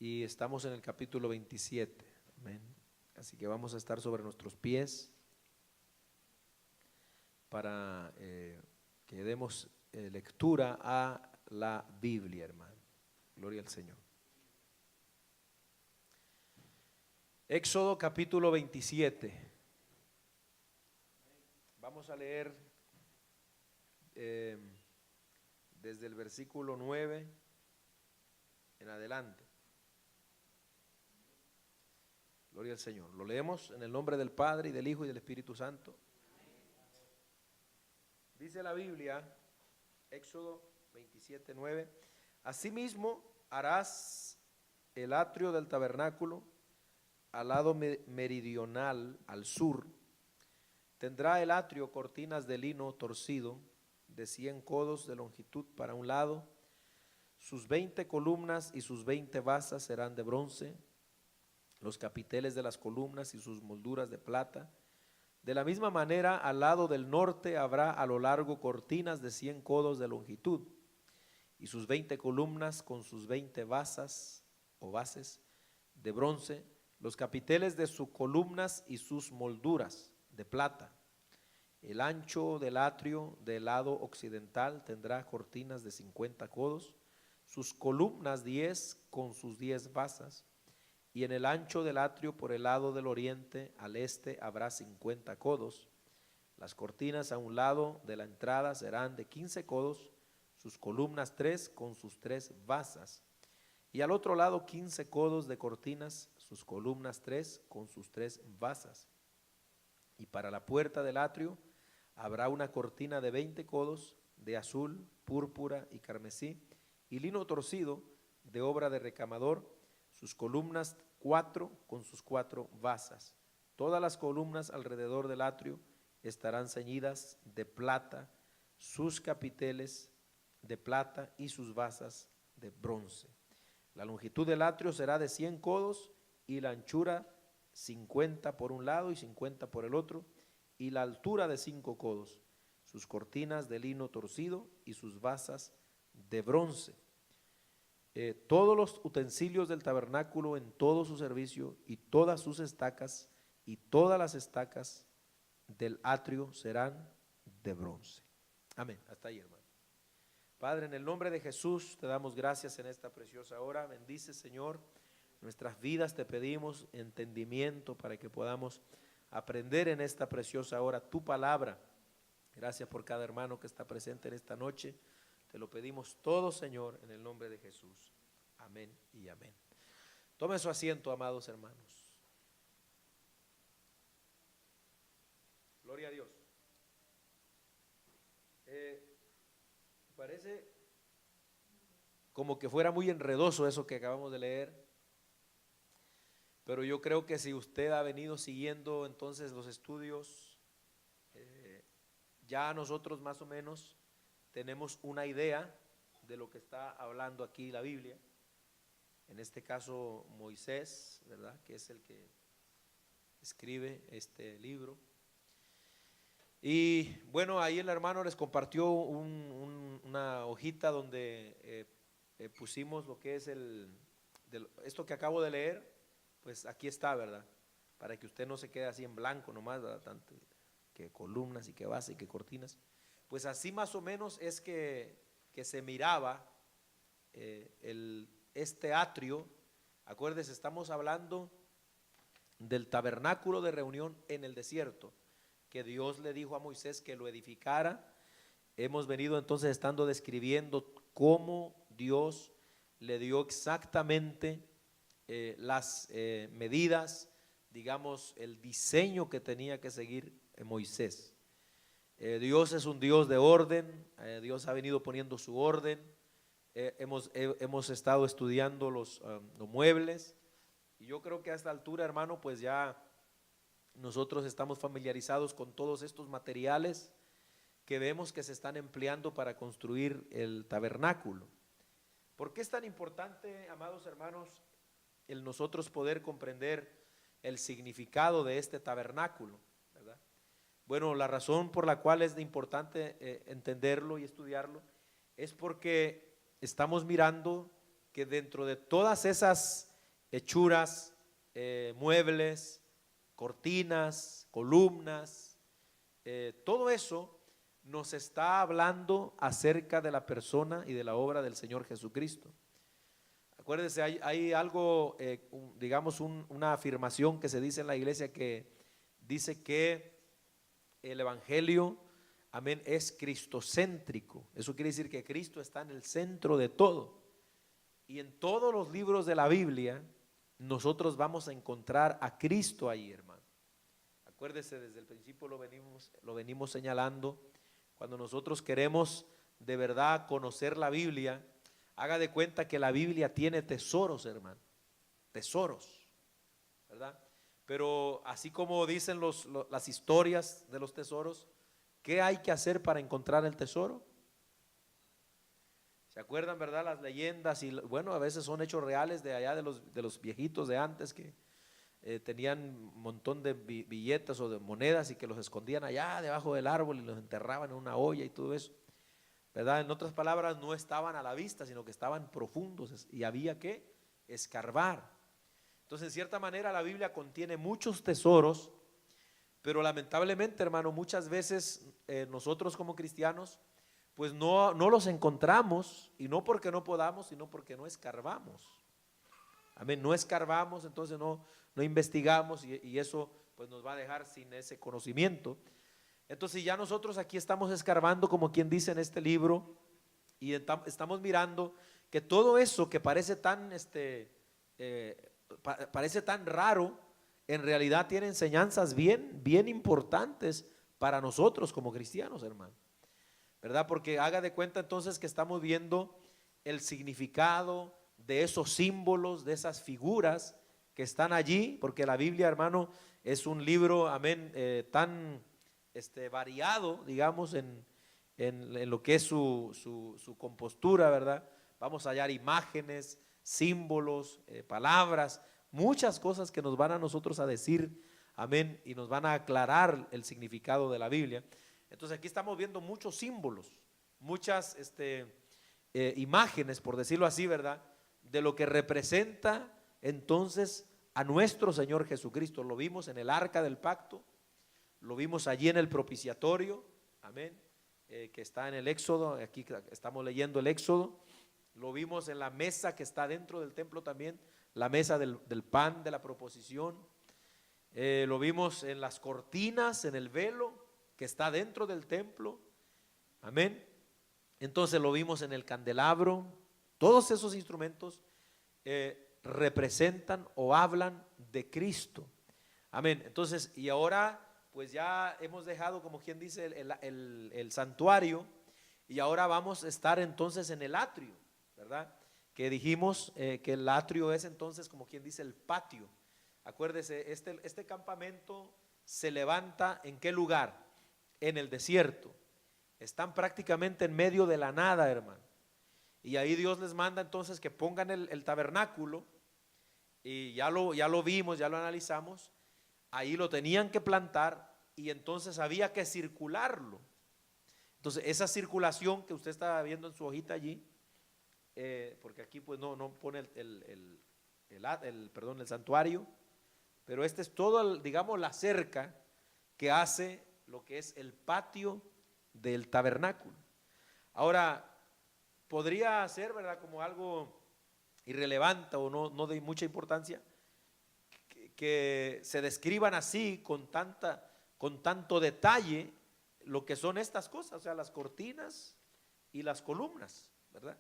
y estamos en el capítulo 27. Amén. Así que vamos a estar sobre nuestros pies para que demos lectura a la Biblia, hermano. Gloria al Señor. Éxodo capítulo 27. Vamos a leer desde el versículo 9 en adelante. Gloria al Señor. Lo leemos en el nombre del Padre, y del Hijo, y del Espíritu Santo. Dice la Biblia, Éxodo 27, 9: Asimismo harás el atrio del tabernáculo al lado meridional, al sur. Tendrá el atrio cortinas de lino torcido de 100 codos de longitud para un lado. Sus 20 columnas y sus 20 basas serán de bronce, los capiteles de las columnas y sus molduras de plata. De la misma manera, al lado del norte habrá a lo largo cortinas de 100 codos de longitud, y sus 20 columnas con sus 20 basas o bases de bronce, los capiteles de sus columnas y sus molduras de plata. El ancho del atrio del lado occidental tendrá cortinas de 50 codos, sus columnas 10 con sus 10 basas, y en el ancho del atrio por el lado del oriente al este habrá 50 codos. Las cortinas a un lado de la entrada serán de 15 codos, sus columnas 3 con sus 3 basas, y al otro lado 15 codos de cortinas, sus columnas 3 con sus 3 basas. Y para la puerta del atrio habrá una cortina de 20 codos de azul, púrpura y carmesí, y lino torcido de obra de recamador, sus columnas 4 con sus 4 basas. Todas las columnas alrededor del atrio estarán ceñidas de plata, sus capiteles de plata y sus basas de bronce. La longitud del atrio será de 100 codos y la anchura 50 por un lado y 50 por el otro, y la altura de 5 codos, sus cortinas de lino torcido y sus basas de bronce. Todos los utensilios del tabernáculo en todo su servicio y todas sus estacas y todas las estacas del atrio serán de bronce. Amén. Hasta ahí, hermano. Padre, en el nombre de Jesús te damos gracias en esta preciosa hora. Bendice, Señor, nuestras vidas. Te pedimos entendimiento para que podamos aprender en esta preciosa hora tu palabra. Gracias por cada hermano que está presente en esta noche. Te lo pedimos todo, Señor, en el nombre de Jesús. Amén y amén. Tome su asiento, amados hermanos. Gloria a Dios. Parece como que fuera muy enredoso eso que acabamos de leer, pero yo creo que si usted ha venido siguiendo entonces los estudios, ya nosotros más o menos tenemos una idea de lo que está hablando aquí la Biblia. En este caso Moisés, ¿verdad?, que es el que escribe este libro. Y bueno, ahí el hermano les compartió una hojita donde pusimos lo que es esto que acabo de leer. Pues aquí está, ¿verdad?, para que usted no se quede así en blanco nomás, ¿verdad?, tanto que columnas y que base y que cortinas. Pues así más o menos es que se miraba este atrio. Acuérdese, estamos hablando del tabernáculo de reunión en el desierto, que Dios le dijo a Moisés que lo edificara. Hemos venido entonces estando describiendo cómo Dios le dio exactamente las medidas, digamos, el diseño que tenía que seguir Moisés. Dios es un Dios de orden. Dios ha venido poniendo su orden. Hemos estado estudiando los muebles, y yo creo que a esta altura, hermano, pues ya nosotros estamos familiarizados con todos estos materiales que vemos que se están empleando para construir el tabernáculo. ¿Por qué es tan importante, amados hermanos, el nosotros poder comprender el significado de este tabernáculo, ¿verdad? Bueno, la razón por la cual es importante entenderlo y estudiarlo es porque estamos mirando que dentro de todas esas hechuras, muebles, cortinas, columnas, todo eso nos está hablando acerca de la persona y de la obra del Señor Jesucristo. Acuérdense, hay algo, digamos una afirmación que se dice en la iglesia que dice que el evangelio, amén, es cristocéntrico. Eso quiere decir que Cristo está en el centro de todo. Y en todos los libros de la Biblia nosotros vamos a encontrar a Cristo ahí, hermano. Acuérdese, desde el principio lo venimos señalando. Cuando nosotros queremos de verdad conocer la Biblia, haga de cuenta que la Biblia tiene tesoros, hermano, tesoros, ¿verdad? Pero así como dicen las historias de los tesoros, ¿qué hay que hacer para encontrar el tesoro? ¿Se acuerdan, verdad? Las leyendas, y bueno, a veces son hechos reales de allá de los viejitos de antes que tenían un montón de billetes o de monedas y que los escondían allá debajo del árbol y los enterraban en una olla y todo eso, ¿verdad? En otras palabras, no estaban a la vista, sino que estaban profundos y había que escarbar. Entonces, en cierta manera, la Biblia contiene muchos tesoros, pero lamentablemente, hermano, muchas veces nosotros como cristianos, pues no los encontramos, y no porque no podamos, sino porque no escarbamos. Amén, no escarbamos, entonces no investigamos, y eso pues nos va a dejar sin ese conocimiento. Entonces ya nosotros aquí estamos escarbando, como quien dice en este libro, y estamos mirando que todo eso que parece tan parece tan raro, en realidad tiene enseñanzas bien importantes para nosotros como cristianos, hermano, ¿verdad? Porque haga de cuenta entonces que estamos viendo el significado de esos símbolos, de esas figuras que están allí, porque la Biblia, hermano, es un libro, amén, tan variado, digamos, en lo que es su compostura, ¿verdad? Vamos a hallar imágenes, símbolos, palabras, muchas cosas que nos van a nosotros a decir, amén, y nos van a aclarar el significado de la Biblia. Entonces aquí estamos viendo muchos símbolos, muchas imágenes, por decirlo así, ¿verdad?, de lo que representa entonces a nuestro Señor Jesucristo. Lo vimos en el arca del pacto, lo vimos allí en el propiciatorio, amén, que está en el Éxodo. Aquí estamos leyendo el Éxodo. Lo vimos en la mesa que está dentro del templo también, la mesa del pan de la proposición. Lo vimos en las cortinas, en el velo que está dentro del templo, amén. Entonces lo vimos en el candelabro. Todos esos instrumentos representan o hablan de Cristo, amén. Entonces, y ahora pues ya hemos dejado, como quien dice, el santuario, y ahora vamos a estar entonces en el atrio, ¿verdad? Que dijimos que el atrio es entonces, como quien dice, el patio. Acuérdese, este campamento se levanta ¿en qué lugar? En el desierto. Están prácticamente en medio de la nada, hermano. Y ahí Dios les manda entonces que pongan el tabernáculo, y ya lo vimos, ya lo analizamos. Ahí lo tenían que plantar, y entonces había que circularlo. Entonces esa circulación que usted está viendo en su hojita allí, porque aquí pues no pone el santuario, pero este es todo, digamos, la cerca que hace lo que es el patio del tabernáculo. Ahora, podría ser, ¿verdad?, como algo irrelevante o no de mucha importancia que se describan así con tanto detalle lo que son estas cosas, o sea, las cortinas y las columnas, ¿verdad?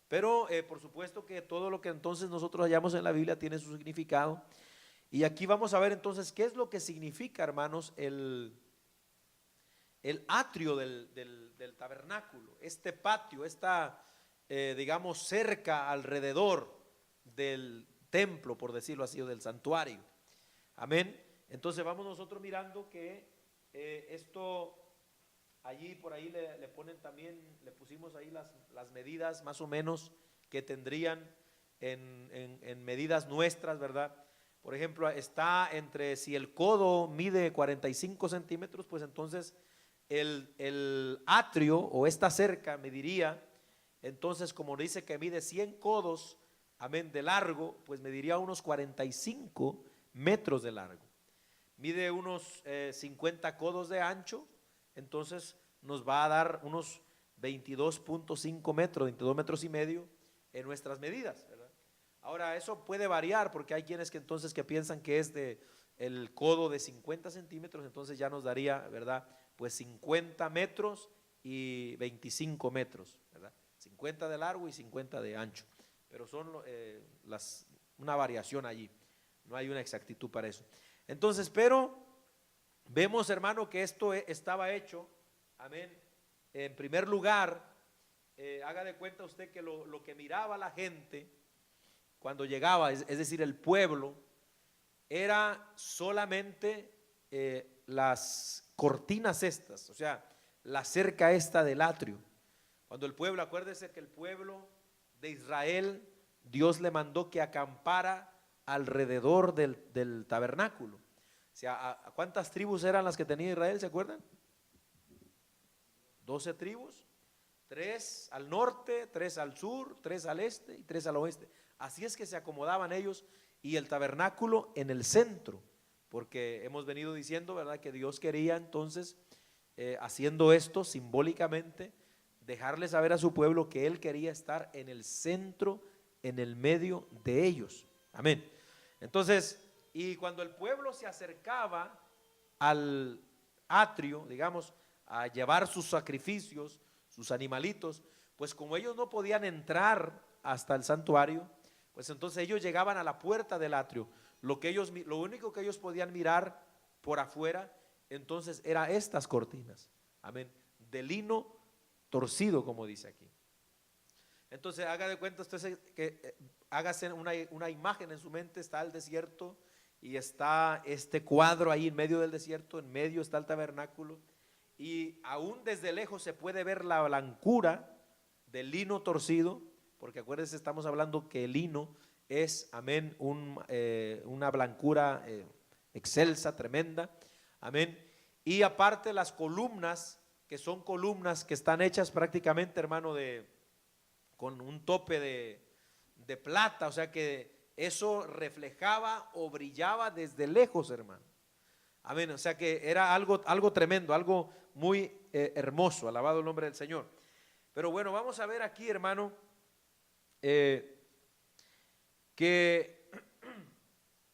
Pero por supuesto que todo lo que entonces nosotros hallamos en la Biblia tiene su significado. Y aquí vamos a ver entonces qué es lo que significa, hermanos, el atrio del tabernáculo, este patio, esta digamos cerca alrededor del templo, por decirlo así, o del santuario, amén. Entonces vamos nosotros mirando que esto allí, por ahí le ponen también, le pusimos ahí las medidas más o menos que tendrían en medidas nuestras, ¿verdad? Por ejemplo, está entre, si el codo mide 45 centímetros, pues entonces el atrio o esta cerca mediría, entonces como dice que mide 100 codos, amén, de largo, pues mediría unos 45 metros de largo. Mide unos 50 codos de ancho, entonces nos va a dar unos 22.5 metros, 22 metros y medio en nuestras medidas, ¿verdad? Ahora, eso puede variar porque hay quienes que entonces que piensan que es de el codo de 50 centímetros, entonces ya nos daría, ¿verdad? Pues 50 metros y 25 metros, ¿verdad? 50 de largo y 50 de ancho, pero son una variación allí, no hay una exactitud para eso. Entonces, pero vemos, hermano, que esto estaba hecho, amén, en primer lugar, haga de cuenta usted que lo que miraba la gente cuando llegaba, es decir, el pueblo, era solamente las cortinas estas, o sea, la cerca esta del atrio. Cuando el pueblo, acuérdese que el pueblo de Israel, Dios le mandó que acampara alrededor del tabernáculo. O sea, ¿a cuántas tribus eran las que tenía Israel? ¿Se acuerdan? 12 tribus, 3 al norte, 3 al sur, 3 al este y 3 al oeste. Así es que se acomodaban ellos y el tabernáculo en el centro, porque hemos venido diciendo, ¿verdad?, que Dios quería entonces, haciendo esto simbólicamente, dejarle saber a su pueblo que Él quería estar en el centro, en el medio de ellos. Amén. Entonces, y cuando el pueblo se acercaba al atrio, digamos, a llevar sus sacrificios, sus animalitos, pues como ellos no podían entrar hasta el santuario, pues entonces ellos llegaban a la puerta del atrio. Lo único que ellos podían mirar por afuera, entonces era estas cortinas, amén, de lino torcido, como dice aquí. Entonces haga de cuenta usted que hágase una imagen en su mente. Está el desierto y está este cuadro ahí en medio del desierto, en medio está el tabernáculo, y aún desde lejos se puede ver la blancura del lino torcido, porque acuérdense, estamos hablando que el lino es, amén, una blancura excelsa, tremenda, amén. Y aparte las columnas, que son columnas que están hechas prácticamente, hermano, con un tope de plata, o sea que eso reflejaba o brillaba desde lejos, hermano. Amén, o sea que era algo tremendo, algo muy hermoso, alabado el nombre del Señor. Pero bueno, vamos a ver aquí, hermano, que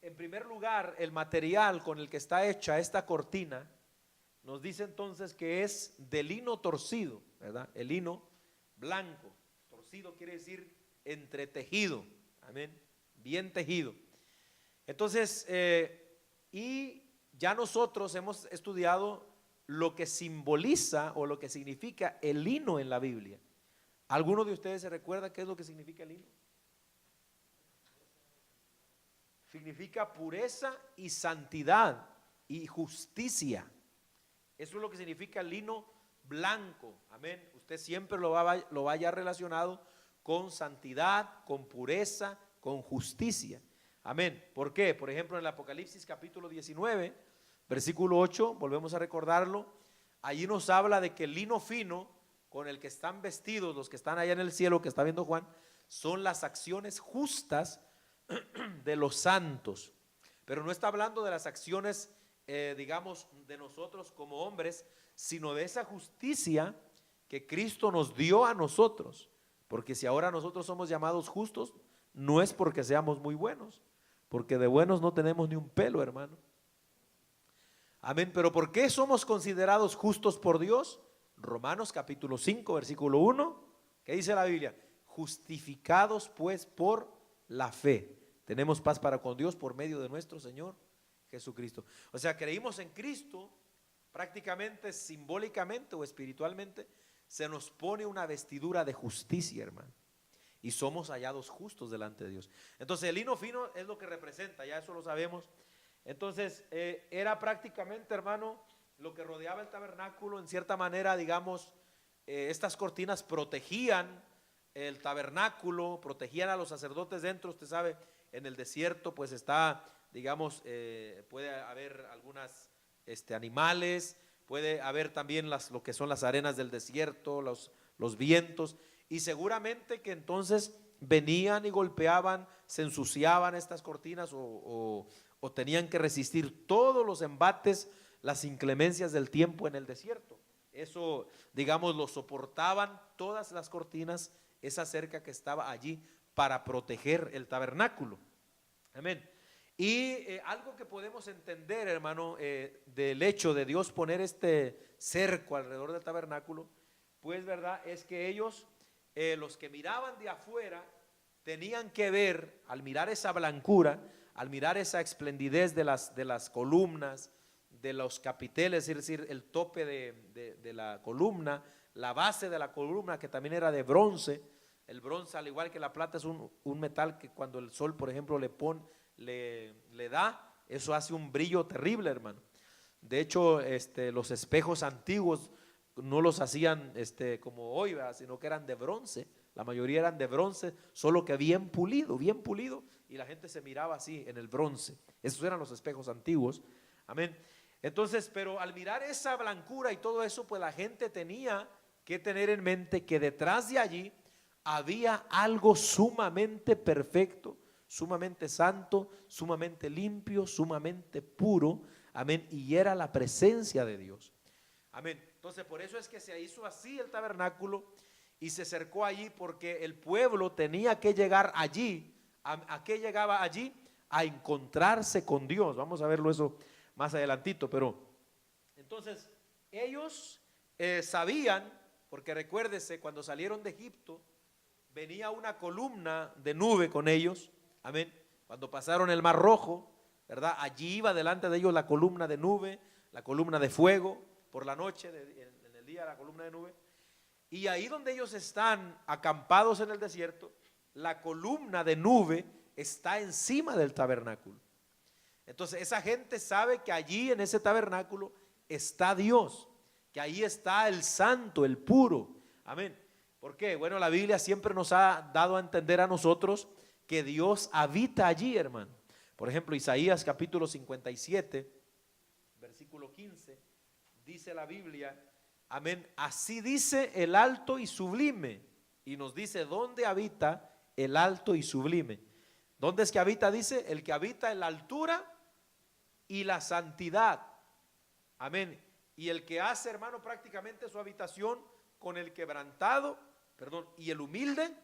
en primer lugar el material con el que está hecha esta cortina nos dice entonces que es de lino torcido, ¿verdad? El lino blanco, torcido quiere decir entretejido, amén, bien tejido. Entonces, y ya nosotros hemos estudiado lo que simboliza o lo que significa el lino en la Biblia. ¿Alguno de ustedes se recuerda qué es lo que significa el lino? Significa pureza y santidad y justicia. Eso es lo que significa el lino blanco, amén. Usted siempre lo vaya relacionado con santidad, con pureza, con justicia, amén. ¿Por qué? Por ejemplo, en el Apocalipsis capítulo 19, versículo 8, volvemos a recordarlo, allí nos habla de que el lino fino con el que están vestidos los que están allá en el cielo, que está viendo Juan, son las acciones justas de los santos. Pero no está hablando de las acciones, digamos, de nosotros como hombres, sino de esa justicia que Cristo nos dio a nosotros. Porque si ahora nosotros somos llamados justos, no es porque seamos muy buenos, porque de buenos no tenemos ni un pelo, hermano. Amén. Pero ¿por qué somos considerados justos por Dios? Romanos capítulo 5, versículo 1, ¿qué dice la Biblia? Justificados pues por la fe, tenemos paz para con Dios por medio de nuestro Señor Jesucristo. O sea, creímos en Cristo, prácticamente, simbólicamente o espiritualmente, se nos pone una vestidura de justicia, hermano, y somos hallados justos delante de Dios. Entonces el lino fino es lo que representa, ya eso lo sabemos. Entonces era prácticamente, hermano, lo que rodeaba el tabernáculo. En cierta manera, digamos, estas cortinas protegían el tabernáculo, protegían a los sacerdotes dentro. Usted sabe, en el desierto pues está, digamos, puede haber algunas animales, puede haber también lo que son las arenas del desierto, los vientos, y seguramente que entonces venían y golpeaban, se ensuciaban estas cortinas o tenían que resistir todos los embates, las inclemencias del tiempo en el desierto. Eso, digamos, lo soportaban todas las cortinas, esa cerca que estaba allí para proteger el tabernáculo. Amén. Y algo que podemos entender, hermano, del hecho de Dios poner este cerco alrededor del tabernáculo, pues verdad, es que ellos, los que miraban de afuera, tenían que ver, al mirar esa blancura, al mirar esa esplendidez de las columnas, de los capiteles, es decir, el tope de la columna, la base de la columna que también era de bronce. El bronce, al igual que la plata, es un metal que cuando el sol, por ejemplo, le da, eso hace un brillo terrible, hermano. De hecho, los espejos antiguos no los hacían como hoy, ¿verdad? Sino que eran de bronce. La mayoría eran de bronce, solo que bien pulido, y la gente se miraba así en el bronce. Esos eran los espejos antiguos. Amén. Entonces, pero al mirar esa blancura y todo eso, pues la gente tenía que tener en mente que detrás de allí había algo sumamente perfecto, sumamente santo, sumamente limpio, sumamente puro. Amén. Y era la presencia de Dios. Amén. Entonces, por eso es que se hizo así el tabernáculo y se cercó allí, porque el pueblo tenía que llegar allí. ¿A qué llegaba allí? A encontrarse con Dios. Vamos a verlo eso más adelantito, pero entonces ellos sabían, porque recuérdese, cuando salieron de Egipto, venía una columna de nube con ellos, amén. Cuando pasaron el Mar Rojo, ¿verdad? Allí iba delante de ellos la columna de nube, la columna de fuego, por la noche, en el día la columna de nube. Y ahí donde ellos están acampados en el desierto, la columna de nube está encima del tabernáculo. Entonces esa gente sabe que allí en ese tabernáculo está Dios, que ahí está el santo, el puro. Amén. ¿Por qué? Bueno, la Biblia siempre nos ha dado a entender a nosotros que Dios habita allí, hermano. Por ejemplo, Isaías capítulo 57, versículo 15, dice la Biblia, amén, así dice el alto y sublime, y nos dice dónde habita el alto y sublime. ¿Dónde es que habita? Dice, el que habita en la altura y la santidad. Amén. Y el que hace, hermano, prácticamente su habitación con el quebrantado, y el humilde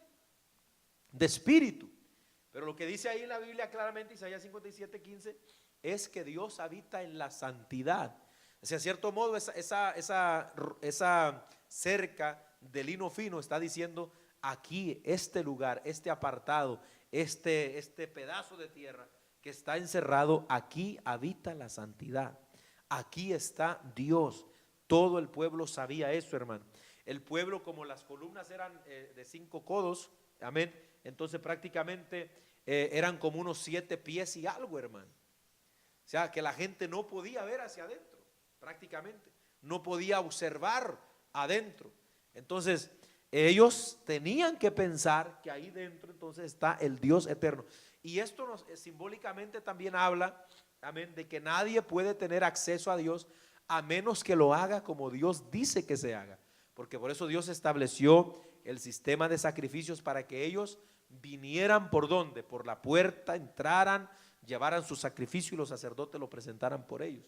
de espíritu. Pero lo que dice ahí en la Biblia claramente, Isaías 57:15, es que Dios habita en la santidad. O sea, en cierto modo, esa cerca de lino fino está diciendo, aquí, este lugar, este apartado, este pedazo de tierra que está encerrado, aquí habita la santidad, aquí está Dios. Todo el pueblo sabía eso, hermano. El pueblo, como las columnas eran de 5 codos, amén, entonces prácticamente eran como unos 7 pies y algo, hermano. O sea, que la gente no podía ver hacia adentro, prácticamente, no podía observar adentro. Entonces ellos tenían que pensar que ahí dentro entonces está el Dios eterno. Y esto nos simbólicamente también habla, amén, de que nadie puede tener acceso a Dios a menos que lo haga como Dios dice que se haga. Porque por eso Dios estableció el sistema de sacrificios para que ellos vinieran por donde, por la puerta, entraran, llevaran su sacrificio y los sacerdotes lo presentaran por ellos.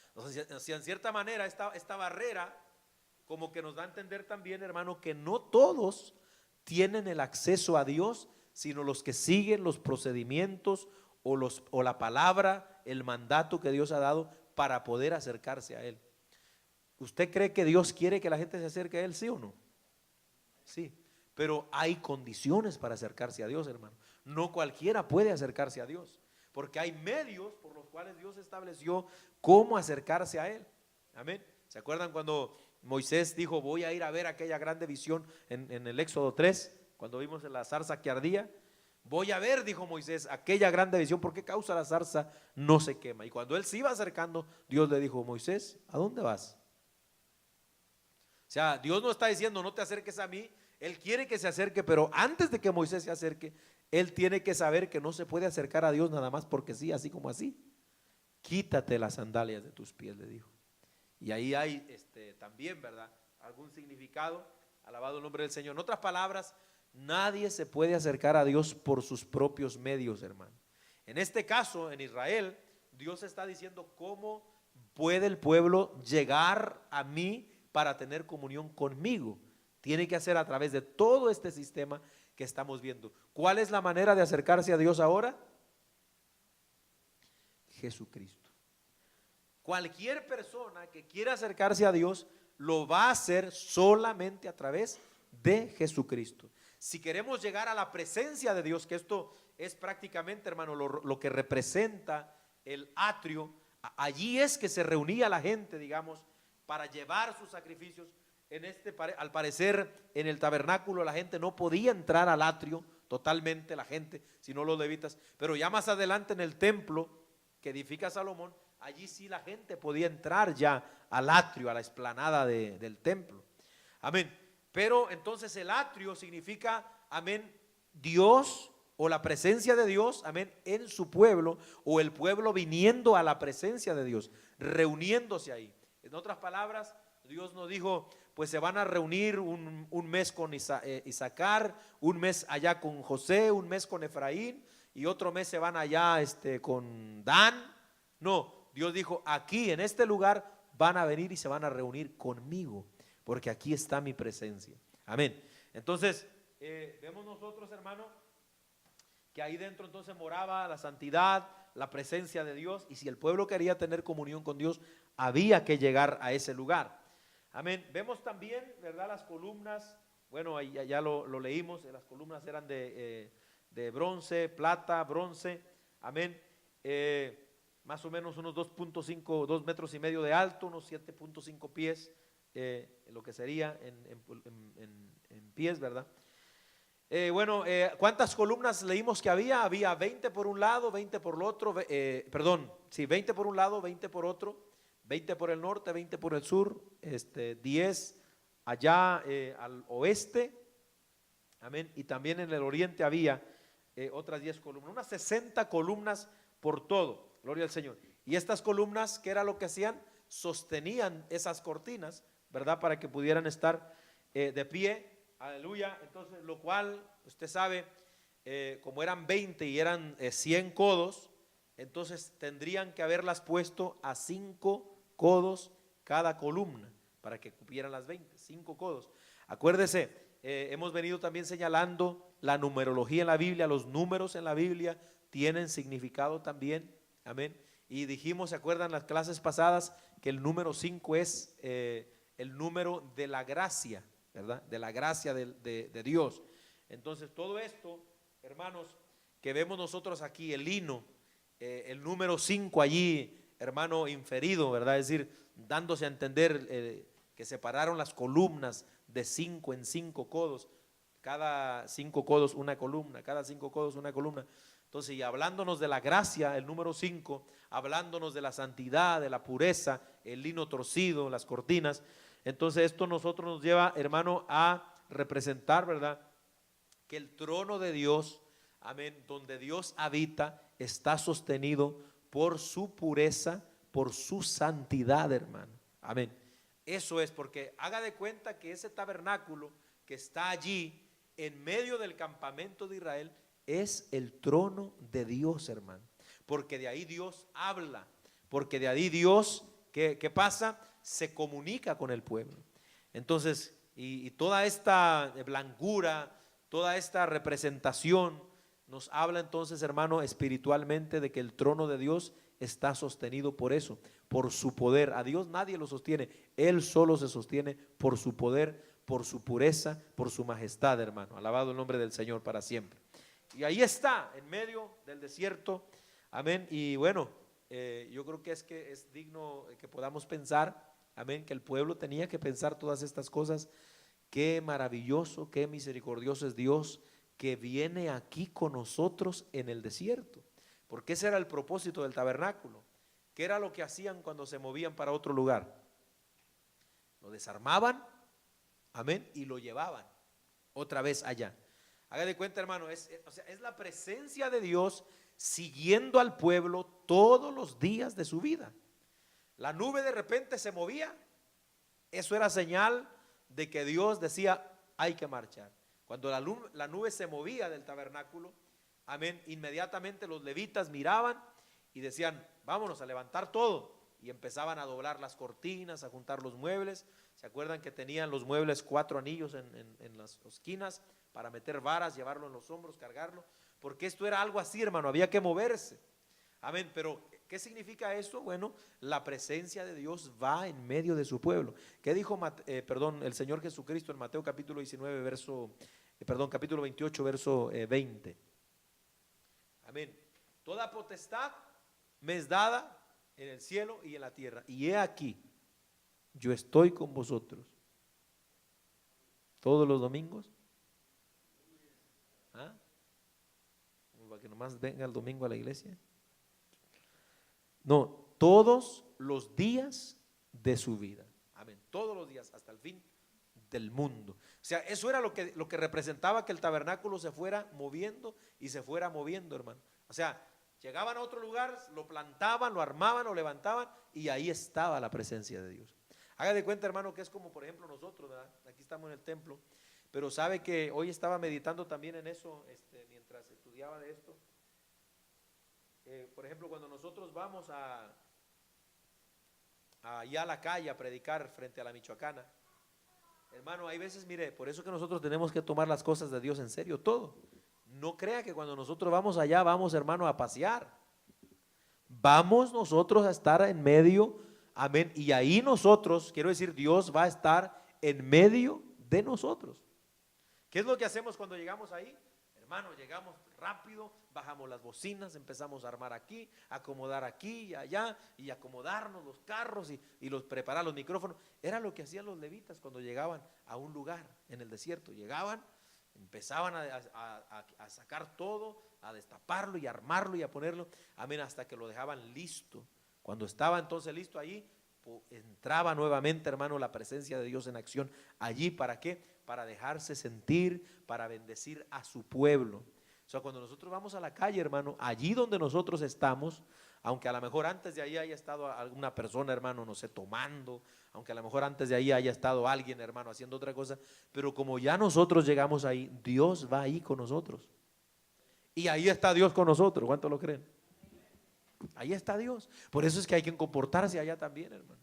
Entonces, en cierta manera, esta barrera como que nos da a entender también, hermano, que no todos tienen el acceso a Dios, sino los que siguen los procedimientos o la palabra, el mandato que Dios ha dado para poder acercarse a Él. ¿Usted cree que Dios quiere que la gente se acerque a Él, sí o no? Sí, pero hay condiciones para acercarse a Dios, hermano. No cualquiera puede acercarse a Dios, porque hay medios por los cuales Dios estableció cómo acercarse a Él. Amén. ¿Se acuerdan cuando Moisés dijo, voy a ir a ver aquella grande visión en el Éxodo 3, cuando vimos la zarza que ardía? Voy a ver, dijo Moisés, aquella grande visión. ¿Por qué causa la zarza no se quema? Y cuando él se iba acercando, Dios le dijo, Moisés, ¿a dónde vas? O sea, Dios no está diciendo no te acerques a mí, Él quiere que se acerque, pero antes de que Moisés se acerque, Él tiene que saber que no se puede acercar a Dios nada más porque sí, así como así. Quítate las sandalias de tus pies, le dijo. Y ahí hay también, ¿verdad?, algún significado, alabado el nombre del Señor. En otras palabras, Nadie se puede acercar a Dios por sus propios medios, hermano. En este caso, en Israel, Dios está diciendo cómo puede el pueblo llegar a mí para tener comunión conmigo. Tiene que hacer a través de todo este sistema que estamos viendo. ¿Cuál es la manera de acercarse a Dios ahora? Jesucristo. Cualquier persona que quiera acercarse a Dios lo va a hacer solamente a través de Jesucristo. Si queremos llegar a la presencia de Dios, que esto es prácticamente, hermano, lo que representa el atrio, allí es que se reunía la gente, digamos, para llevar sus sacrificios. Al parecer, en el tabernáculo la gente no podía entrar al atrio totalmente, la gente, sino los levitas, pero ya más adelante en el templo que edifica Salomón, allí sí la gente podía entrar ya al atrio, a la explanada del templo. Amén. Pero entonces el atrio significa, amén, Dios o la presencia de Dios, amén, en su pueblo, o el pueblo viniendo a la presencia de Dios, reuniéndose ahí. En otras palabras, Dios nos dijo, pues se van a reunir un mes con Isaacar, un mes allá con José, un mes con Efraín, y otro mes se van allá con Dan. No, Dios dijo, aquí en este lugar van a venir y se van a reunir conmigo, porque aquí está mi presencia. Amén. Entonces, vemos nosotros, hermano, que ahí dentro entonces moraba la santidad, la presencia de Dios, y si el pueblo quería tener comunión con Dios, había que llegar a ese lugar. Amén. Vemos también, ¿verdad?, las columnas. Bueno, ahí ya lo leímos, las columnas eran de bronce, plata, bronce. Amén. Más o menos unos 2.5, 2 metros y medio de alto, unos 7.5 pies, lo que sería en pies, ¿verdad? ¿Cuántas columnas leímos que había? Había 20 por un lado, 20 por el otro, 20 por un lado, 20 por otro, 20 por el norte, 20 por el sur, 10 allá al oeste, amén, y también en el oriente había otras 10 columnas, unas 60 columnas por todo, gloria al Señor. Y estas columnas, ¿qué era lo que hacían? Sostenían esas cortinas, ¿verdad? Para que pudieran estar de pie, aleluya. Entonces, lo cual, usted sabe, como eran 20 y eran 100 codos, entonces tendrían que haberlas puesto a 5 codos cada columna, para que cupieran las 20, 5 codos. Acuérdese, hemos venido también señalando la numerología en la Biblia, los números en la Biblia tienen significado también, amén. Y dijimos, ¿se acuerdan las clases pasadas? Que el número 5 es el número de la gracia, ¿verdad? De la gracia de Dios. Entonces todo esto, hermanos, que vemos nosotros aquí, el lino, el número 5 allí, hermano, inferido, ¿verdad? Es decir, dándose a entender que separaron las columnas de 5 en 5 codos, cada 5 codos una columna, cada 5 codos una columna. Entonces, y hablándonos de la gracia, el número 5, hablándonos de la santidad, de la pureza, el lino torcido, las cortinas. Entonces esto nosotros nos lleva, hermano, a representar, ¿verdad?, que el trono de Dios, amén, donde Dios habita, está sostenido por su pureza, por su santidad, hermano. Amén. Eso es, porque haga de cuenta que ese tabernáculo que está allí en medio del campamento de Israel es el trono de Dios, hermano. Porque de ahí Dios habla, porque de ahí Dios, ¿qué pasa? Se comunica con el pueblo. Entonces, y toda esta blancura, toda esta representación nos habla entonces, hermano, espiritualmente de que el trono de Dios está sostenido por eso, por su poder. A Dios nadie lo sostiene, Él solo se sostiene por su poder, por su pureza, por su majestad, hermano. Alabado el nombre del Señor para siempre. Y ahí está, en medio del desierto, amén. Y bueno, yo creo que es digno que podamos pensar, amén, que el pueblo tenía que pensar todas estas cosas. Qué maravilloso, qué misericordioso es Dios que viene aquí con nosotros en el desierto, porque ese era el propósito del tabernáculo. ¿Qué era lo que hacían cuando se movían para otro lugar? Lo desarmaban, amén, y lo llevaban otra vez allá. Haga de cuenta, hermano, es la presencia de Dios siguiendo al pueblo todos los días de su vida. La nube de repente se movía, eso era señal de que Dios decía, hay que marchar. Cuando la nube se movía del tabernáculo, amén, inmediatamente los levitas miraban y decían, vámonos a levantar todo. Y empezaban a doblar las cortinas, a juntar los muebles. ¿Se acuerdan que tenían los muebles 4 anillos en las esquinas para meter varas, llevarlo en los hombros, cargarlo? Porque esto era algo así, hermano, había que moverse. Amén, pero ¿qué significa esto? Bueno, la presencia de Dios va en medio de su pueblo. ¿Qué dijo el Señor Jesucristo en Mateo capítulo 19, capítulo 28, verso 20? Amén. Toda potestad me es dada en el cielo y en la tierra. Y he aquí, yo estoy con vosotros todos los domingos. ¿Ah? Para que nomás venga el domingo a la iglesia. No, todos los días de su vida. Amén. Todos los días hasta el fin del mundo. O sea, eso era lo que representaba que el tabernáculo se fuera moviendo y se fuera moviendo, hermano. O sea, llegaban a otro lugar, lo plantaban, lo armaban, lo levantaban y ahí estaba la presencia de Dios. Haga de cuenta, hermano, que es como por ejemplo nosotros, ¿verdad? Aquí estamos en el templo, pero sabe que hoy estaba meditando también en eso, mientras estudiaba de esto. Por ejemplo, cuando nosotros vamos allá a la calle a predicar frente a la Michoacana, hermano, hay veces, mire, por eso que nosotros tenemos que tomar las cosas de Dios en serio, todo. No crea que cuando nosotros vamos allá, vamos, hermano, a pasear. Vamos nosotros a estar en medio, amén, y ahí nosotros, quiero decir, Dios va a estar en medio de nosotros. ¿Qué es lo que hacemos cuando llegamos ahí? Hermano, llegamos rápido, bajamos las bocinas, empezamos a armar aquí, acomodar aquí y allá, y acomodarnos los carros y preparar los micrófonos. Era lo que hacían los levitas cuando llegaban a un lugar en el desierto. Llegaban, empezaban a sacar todo, a destaparlo y a armarlo y a ponerlo, amén, hasta que lo dejaban listo. Cuando estaba entonces listo ahí, entraba nuevamente, hermano, la presencia de Dios en acción allí. ¿Para qué? Para dejarse sentir, para bendecir a su pueblo. O sea, cuando nosotros vamos a la calle, hermano, allí donde nosotros estamos, aunque a lo mejor antes de ahí haya estado alguna persona, hermano, no sé, tomando, aunque a lo mejor antes de ahí haya estado alguien, hermano, haciendo otra cosa, pero como ya nosotros llegamos ahí, Dios va ahí con nosotros. Y ahí está Dios con nosotros. ¿Cuánto lo creen? Ahí está Dios. Por eso es que hay que comportarse allá también, hermano.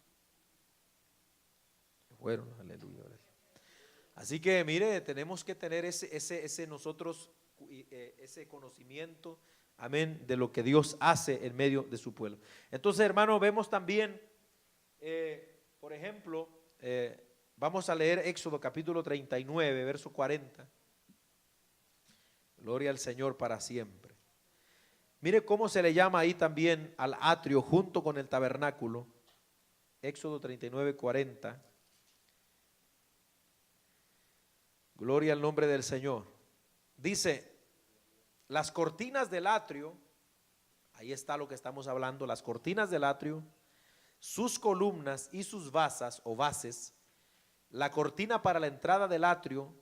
Bueno, aleluya. Así que mire, tenemos que tener nosotros ese conocimiento, amén, de lo que Dios hace en medio de su pueblo. Entonces, hermano, vemos también, por ejemplo, vamos a leer Éxodo capítulo 39, verso 40. Gloria al Señor para siempre. Mire cómo se le llama ahí también al atrio junto con el tabernáculo. Éxodo 39, 40. Gloria al nombre del Señor. Dice, las cortinas del atrio, ahí está lo que estamos hablando, las cortinas del atrio, sus columnas y sus basas o bases, la cortina para la entrada del atrio,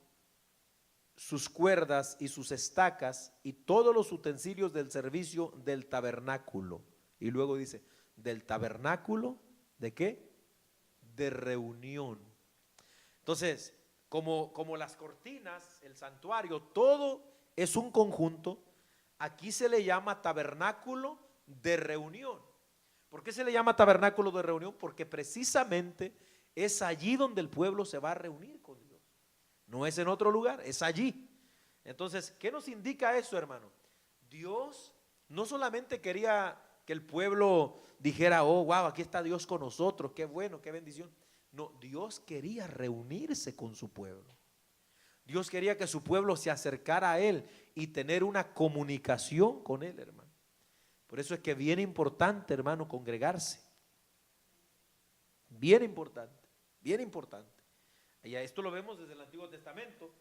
sus cuerdas y sus estacas y todos los utensilios del servicio del tabernáculo. Y luego dice, del tabernáculo, ¿de qué? De reunión. Entonces, como las cortinas, el santuario, todo es un conjunto, aquí se le llama tabernáculo de reunión. ¿Por qué se le llama tabernáculo de reunión? Porque precisamente es allí donde el pueblo se va a reunir con Dios. No es en otro lugar, es allí. Entonces, ¿qué nos indica eso, hermano? Dios no solamente quería que el pueblo dijera, oh, wow, aquí está Dios con nosotros, qué bueno, qué bendición. No, Dios quería reunirse con su pueblo. Dios quería que su pueblo se acercara a Él y tener una comunicación con Él, hermano. Por eso es que es bien importante, hermano, congregarse. Bien importante, bien importante. Y esto lo vemos desde el Antiguo Testamento.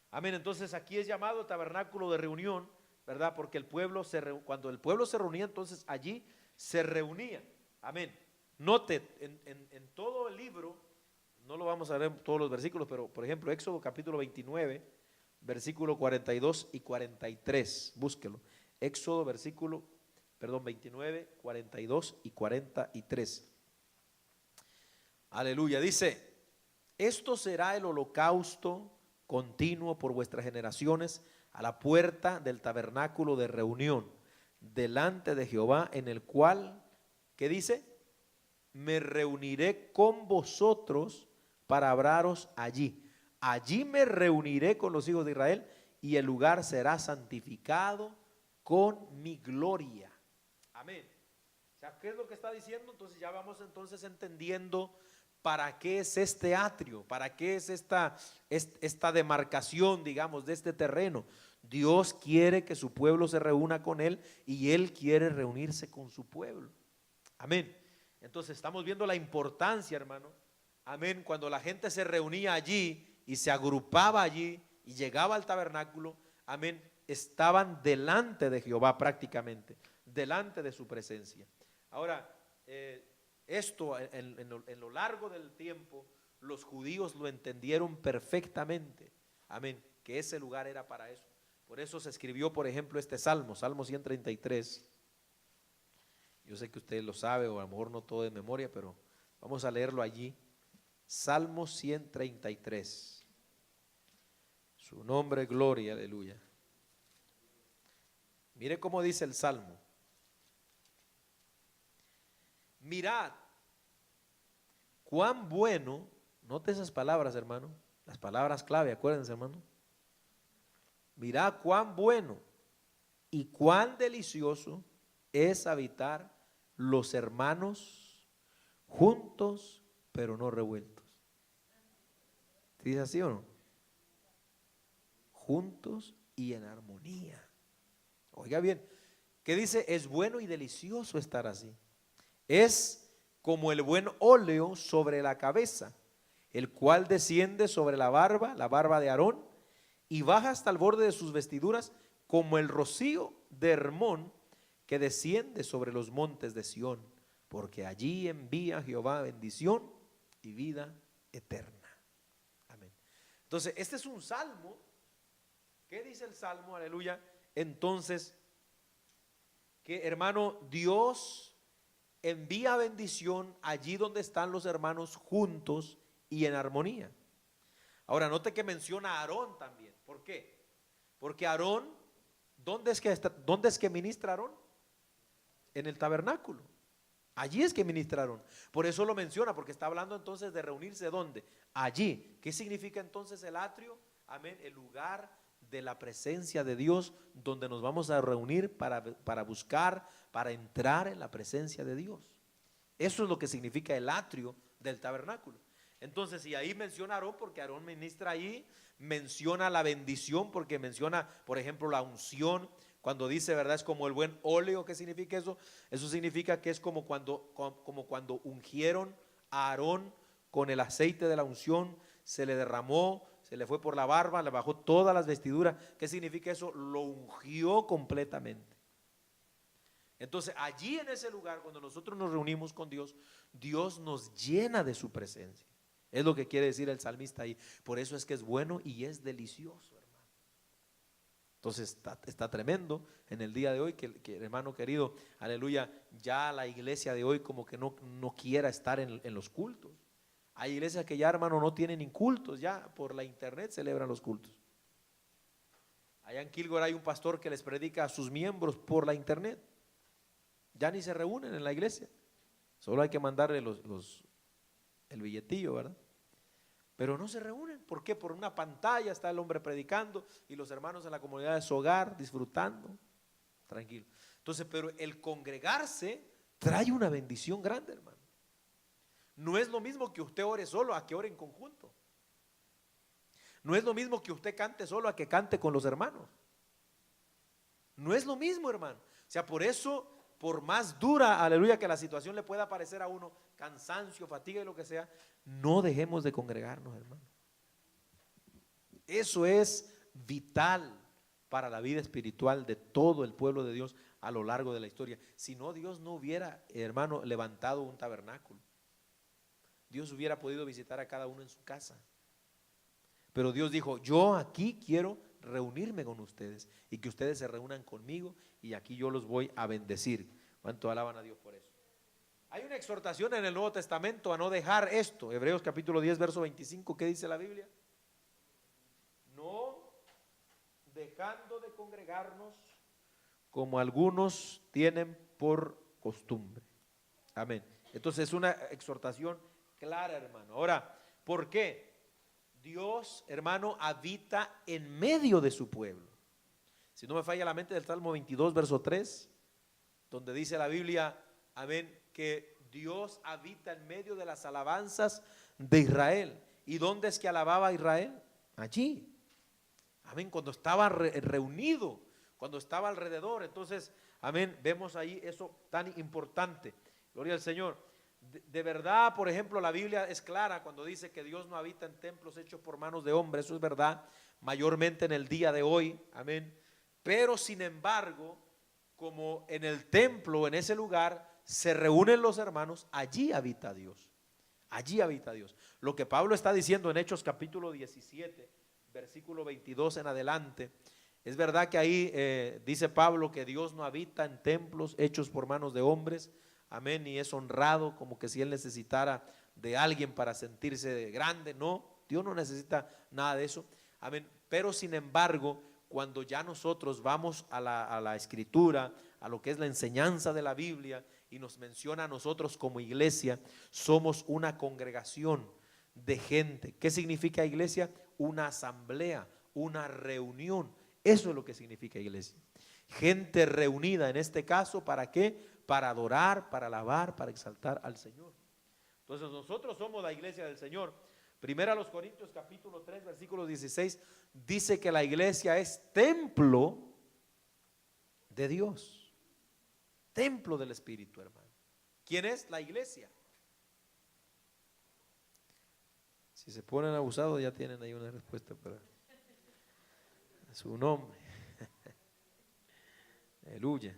Amén, entonces aquí es llamado tabernáculo de reunión, ¿verdad? Porque el pueblo cuando el pueblo se reunía, entonces allí se reunía. Amén. Note, en todo el libro, no lo vamos a ver todos los versículos, pero por ejemplo, Éxodo capítulo 29, versículo 42 y 43, búsquelo. Éxodo 29, 42 y 43. Aleluya, dice, esto será el holocausto continuo por vuestras generaciones a la puerta del tabernáculo de reunión, delante de Jehová, en el cual, ¿qué dice? Me reuniré con vosotros para hablaros allí. Allí me reuniré con los hijos de Israel y el lugar será santificado con mi gloria. Amén. O sea, ¿qué es lo que está diciendo? Entonces ya vamos entonces entendiendo para qué es este atrio, para qué es esta demarcación, digamos, de este terreno. Dios quiere que su pueblo se reúna con Él y Él quiere reunirse con su pueblo. Amén. Entonces estamos viendo la importancia, hermano. Amén. Cuando la gente se reunía allí y se agrupaba allí y llegaba al tabernáculo, amén, estaban delante de Jehová prácticamente, delante de su presencia. Ahora, esto en lo largo del tiempo, los judíos lo entendieron perfectamente, amén, que ese lugar era para eso. Por eso se escribió, por ejemplo, este salmo, Salmo 133. Yo sé que usted lo sabe, o a lo mejor no todo de memoria, pero vamos a leerlo allí. Salmo 133. Su nombre, gloria, aleluya. Mire cómo dice el Salmo. Mirad, cuán bueno, note esas palabras, hermano, las palabras clave, acuérdense, hermano. Mirad cuán bueno y cuán delicioso es habitar los hermanos juntos, pero no revueltos. ¿Dice así o no? Juntos y en armonía. Oiga bien, ¿qué dice? Es bueno y delicioso estar así. Es como el buen óleo sobre la cabeza, el cual desciende sobre la barba de Aarón, y baja hasta el borde de sus vestiduras, como el rocío de Hermón que desciende sobre los montes de Sión, porque allí envía Jehová bendición y vida eterna. Amén. Entonces, este es un salmo. ¿Qué dice el salmo? Aleluya. Entonces, que hermano, Dios envía bendición allí donde están los hermanos juntos y en armonía. Ahora, note que menciona a Aarón también. ¿Por qué? Porque Aarón, ¿dónde es que ministra Aarón? En el tabernáculo. Allí es que ministraron. Por eso lo menciona, porque está hablando entonces de reunirse ¿dónde? Allí. ¿Qué significa entonces el atrio? Amén, el lugar de la presencia de Dios, donde nos vamos a reunir para buscar, para entrar en la presencia de Dios. Eso es lo que significa el atrio del tabernáculo. Entonces, y ahí menciona a Aarón, porque Aarón ministra ahí, menciona la bendición, porque menciona, por ejemplo, la unción. Cuando dice, ¿verdad? Es como el buen óleo. ¿Qué significa eso? Eso significa que es como cuando ungieron a Aarón con el aceite de la unción, se le derramó, se le fue por la barba, le bajó todas las vestiduras. ¿Qué significa eso? Lo ungió completamente. Entonces allí en ese lugar, cuando nosotros nos reunimos con Dios, Dios nos llena de su presencia. Es lo que quiere decir el salmista ahí. Por eso es que es bueno y es delicioso, hermano. Entonces está tremendo en el día de hoy que hermano querido, aleluya, ya la iglesia de hoy como que no quiera estar en los cultos. Hay iglesias que ya, hermano, no tienen ni cultos, ya por la internet celebran los cultos. Allá en Kilgore hay un pastor que les predica a sus miembros por la internet. Ya ni se reúnen en la iglesia, solo hay que mandarle el billetillo, ¿verdad? Pero no se reúnen. ¿Por qué? Por una pantalla está el hombre predicando y los hermanos en la comunidad de su hogar disfrutando, tranquilo. Entonces, pero el congregarse trae una bendición grande, hermano. No es lo mismo que usted ore solo a que ore en conjunto. No es lo mismo que usted cante solo a que cante con los hermanos. No es lo mismo, hermano. O sea, por eso, por más dura, aleluya, que la situación le pueda parecer a uno, cansancio, fatiga y lo que sea, no dejemos de congregarnos, hermano. Eso es vital para la vida espiritual de todo el pueblo de Dios a lo largo de la historia. Si no, Dios no hubiera, hermano, levantado un tabernáculo. Dios hubiera podido visitar a cada uno en su casa. Pero Dios dijo, yo aquí quiero reunirme con ustedes y que ustedes se reúnan conmigo y aquí yo los voy a bendecir. ¿Cuánto alaban a Dios por eso? Hay una exhortación en el Nuevo Testamento a no dejar esto. Hebreos capítulo 10, verso 25, ¿qué dice la Biblia? dejando de congregarnos como algunos tienen por costumbre. Amén. Entonces es una exhortación clara, hermano. Ahora, ¿por qué? Dios, hermano, habita en medio de su pueblo. Si no me falla la mente, del Salmo 22, verso 3, donde dice la Biblia, amén, que Dios habita en medio de las alabanzas de Israel. ¿Y dónde es que alababa a Israel? Allí. Amén, cuando estaba reunido, cuando estaba alrededor. Entonces, amén, vemos ahí eso tan importante. Gloria al Señor. De verdad, por ejemplo, la Biblia es clara cuando dice que Dios no habita en templos hechos por manos de hombres. Eso es verdad, mayormente en el día de hoy. Amén. Pero sin embargo, como en el templo, en ese lugar, se reúnen los hermanos, allí habita Dios. Allí habita Dios. Lo que Pablo está diciendo en Hechos capítulo 17, versículo 22 en adelante, es verdad que ahí dice Pablo que Dios no habita en templos hechos por manos de hombres, amén, y es honrado como que si él necesitara de alguien para sentirse grande. No, Dios no necesita nada de eso, amén. Pero sin embargo, cuando ya nosotros vamos a la escritura, a lo que es la enseñanza de la Biblia, y nos menciona a nosotros como iglesia, somos una congregación de gente. ¿Qué significa iglesia? Una asamblea, una reunión. Eso es lo que significa iglesia. Gente reunida en este caso, ¿para qué? Para adorar, para alabar, para exaltar al Señor. Entonces nosotros somos la iglesia del Señor. Primera a los Corintios capítulo 3 versículo 16 dice que la iglesia es templo de Dios. Templo del Espíritu, hermano. ¿Quién es la iglesia? Si se ponen abusados ya tienen ahí una respuesta para su nombre. Aleluya.